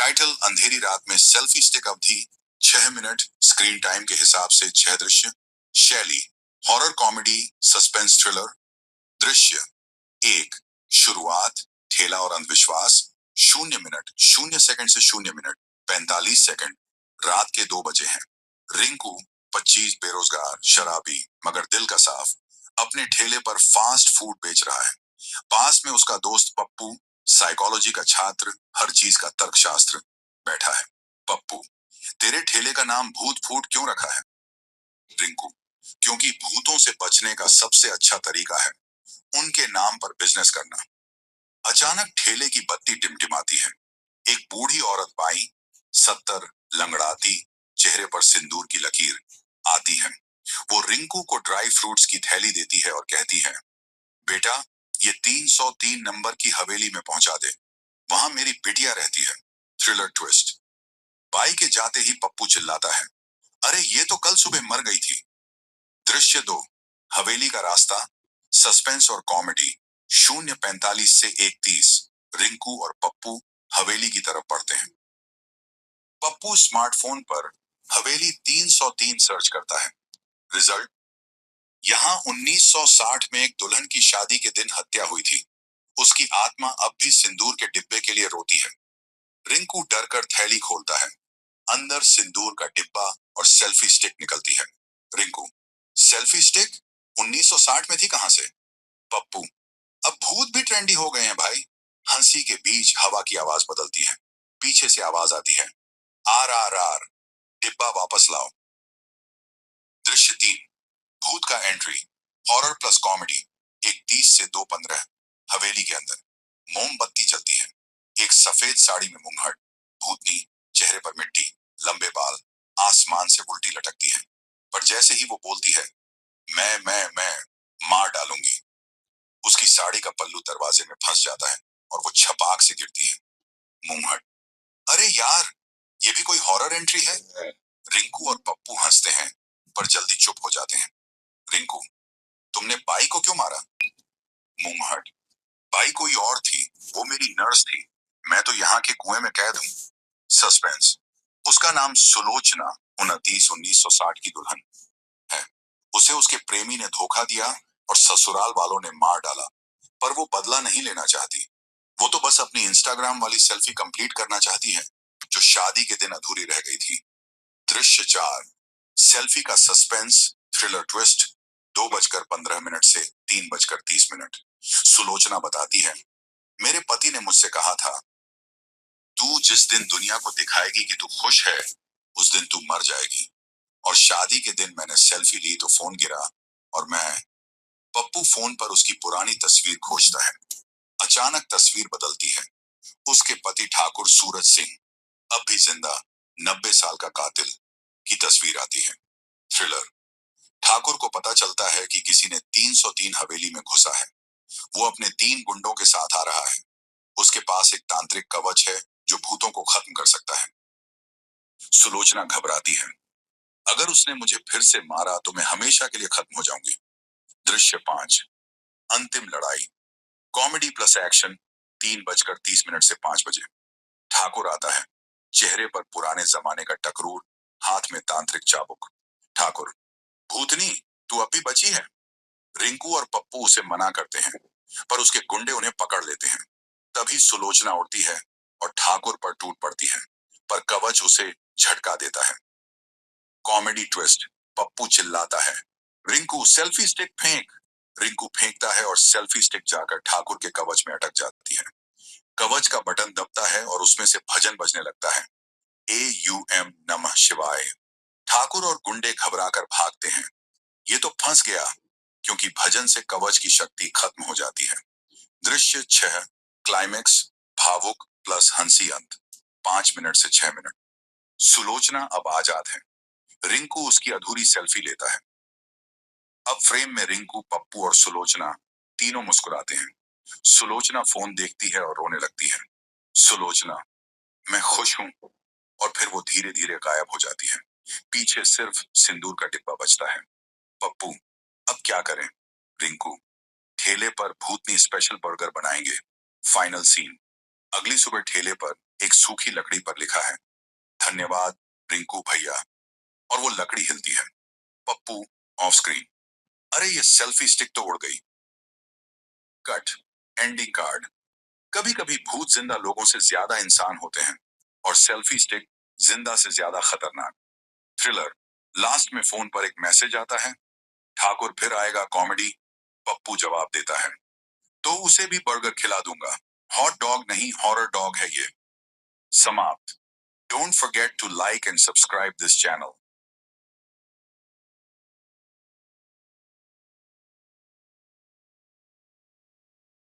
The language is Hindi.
टाइटल अंधेरी रात में सेल्फी स्टिक अवधि 6 मिनट, स्क्रीन टाइम के हिसाब से 6 दृश्य। शैली हॉरर कॉमेडी सस्पेंस थ्रिलर। दृश्य 1, शुरुआत ठेला और अंधविश्वास। 0 मिनट 0 सेकंड से 0 मिनट 45 सेकंड। रात के 2 बजे हैं। रिंकू 25, बेरोजगार शराबी मगर दिल का साफ, अपने ठेले पर फास्ट फूड बेच रहा है। पास में उसका दोस्त पप्पू, साइकोलॉजी का छात्र, हर चीज का तर्कशास्त्र, बैठा है। पप्पू, तेरे ठेले का नाम भूत फूड क्यों रखा है? रिंकू, क्योंकि भूतों से बचने का सबसे अच्छा तरीका है उनके नाम पर बिजनेस करना। अचानक ठेले की बत्ती टिमटिमाती है। एक बूढ़ी औरत बाई 70, लंगड़ाती, चेहरे पर सिंदूर की लकीर, आती है। वो रिंकू को ड्राई फ्रूट्स की थैली देती है और कहती है, बेटा, ये 303 नंबर की हवेली में पहुंचा दे, वहां मेरी बिटिया रहती है। Thriller twist. बाई के जाते ही पप्पू चिल्लाता है, अरे ये तो कल सुबह मर गई थी। दृश्य 2, हवेली का रास्ता, सस्पेंस और कॉमेडी। 0:45 से 1:30। रिंकू और पप्पू हवेली की तरफ बढ़ते हैं। पप्पू स्मार्टफोन पर हवेली 303 सर्च करता है। रिजल्ट, यहाँ 1960 में एक दुल्हन की शादी के दिन हत्या हुई थी। उसकी आत्मा अब भी सिंदूर के डिब्बे के लिए रोती है। रिंकू डर कर थैली खोलता है। अंदर सिंदूर का डिब्बा और सेल्फी स्टिक निकलती है। रिंकू, सेल्फी स्टिक 1960 में थी कहां से? पप्पू, अब भूत भी ट्रेंडी हो गए हैं भाई। हंसी के बीच हवा की आवाज बदलती है। पीछे से आवाज आती है, आर आर आर, डिब्बा वापस लाओ। दृश्य 3, भूत का एंट्री, हॉरर प्लस कॉमेडी। 1:30 से 2:15। हवेली के अंदर मोमबत्ती जलती है। एक सफेद साड़ी में मुंहट, भूतनी, चेहरे पर मिट्टी, लंबे बाल, आसमान से उल्टी लटकती है। पर जैसे ही वो बोलती है, मैं मार डालूंगी, उसकी साड़ी का पल्लू दरवाजे में फंस जाता है और वो छपाक से गिरती है। मुंहट, अरे यार, ये भी कोई हॉरर एंट्री है। रिंकू और पप्पू हंसते हैं पर जल्दी चुप हो जाते हैं। रिंकू, तुमने बाई को क्यों मारा? मुंहट, बाई कोई और थी, वो मेरी नर्स थी, मैं तो यहाँ के कुएं में कैद हूँ। सस्पेंस, उसका नाम सुलोचना, 1960 की दुल्हन है। उसे उसके प्रेमी ने धोखा दिया और ससुराल वालों ने मार डाला, पर वो बदला नहीं लेना चाहती। वो तो बस अपनी इंस्टाग्राम वाली सेल्फी कंप्लीट करना चाहती है जो शादी के दिन अधूरी रह गई थी। दृश्य 4, सेल्फी का सस्पेंस थ्रिलर ट्विस्ट। 2:15 से 3:30। सुलोचना बताती है, मेरे पति ने मुझसे कहा था, तू जिस दिन दुनिया को दिखाएगी कि तू खुश है, उस दिन तू मर जाएगी। और शादी के दिन मैंने सेल्फी ली तो फोन गिरा और मैं। पप्पू फोन पर उसकी पुरानी तस्वीर खोजता है। अचानक तस्वीर बदलती है। उसके पति ठाकुर सूरज सिंह, अब भी जिंदा, 90 साल का कातिल, की तस्वीर आती है। थ्रिलर। ठाकुर को पता चलता है कि किसी ने 303 हवेली में घुसा है। वो अपने 3 गुंडों के साथ आ रहा है। उसके पास एक तांत्रिक कवच है जो भूतों को खत्म कर सकता है। सुलोचना घबराती है, अगर उसने मुझे फिर से मारा तो मैं हमेशा के लिए खत्म हो जाऊंगी। दृश्य 5, अंतिम लड़ाई, कॉमेडी प्लस एक्शन। 3:30 से 5 बजे। ठाकुर आता है, चेहरे पर पुराने जमाने का टकरूर, हाथ में तांत्रिक चाबुक। ठाकुर, भूतनी, तू अब भी बची है। रिंकू और पप्पू उसे मना करते हैं पर उसके गुंडे उन्हें पकड़ लेते हैं। तभी सुलोचना उड़ती है और ठाकुर पर टूट पड़ती है, पर कवच उसे झटका देता है। कॉमेडी ट्विस्ट, पप्पू चिल्लाता है, रिंकू सेल्फी स्टिक फेंक। रिंकू फेंकता है और सेल्फी स्टिक जाकर ठाकुर के कवच में अटक जाती है। कवच का बटन दबता है और उसमें से भजन बजने लगता है, AUM नमः शिवाय। ठाकुर और गुंडे घबराकर भागते हैं। ये तो फंस गया, क्योंकि भजन से कवच की शक्ति खत्म हो जाती है। दृश्य 6, क्लाइमेक्स, भावुक प्लस हंसी अंत। 5 मिनट से 6 मिनट। सुलोचना अब आजाद है। रिंकू उसकी अधूरी सेल्फी लेता है। अब फ्रेम में रिंकू, पप्पू और सुलोचना तीनों मुस्कुराते हैं। सुलोचना फोन देखती है और रोने लगती है। सुलोचना, मैं खुश हूं। और फिर वो धीरे धीरे गायब हो जाती है। पीछे सिर्फ सिंदूर का डिब्बा बचता है। पप्पू, अब क्या करें? रिंकू, ठेले पर भूतनी स्पेशल बर्गर बनाएंगे। फाइनल सीन, अगली सुबह ठेले पर एक सूखी लकड़ी पर लिखा है, धन्यवाद रिंकू भैया, और वो लकड़ी हिलती है। पप्पू ऑफ स्क्रीन, अरे ये सेल्फी स्टिक तो उड़ गई। Cut ending card. कभी कभी भूत जिंदा लोगों से ज्यादा इंसान होते हैं और सेल्फी स्टिक जिंदा से ज्यादा खतरनाक। थ्रिलर, लास्ट में फोन पर एक मैसेज आता है, ठाकुर फिर आएगा कॉमेडी। पप्पू जवाब देता है, तो उसे भी बर्गर खिला दूंगा। हॉट डॉग नहीं, हॉरर डॉग है ये। समाप्त। Don't forget to like and subscribe this channel.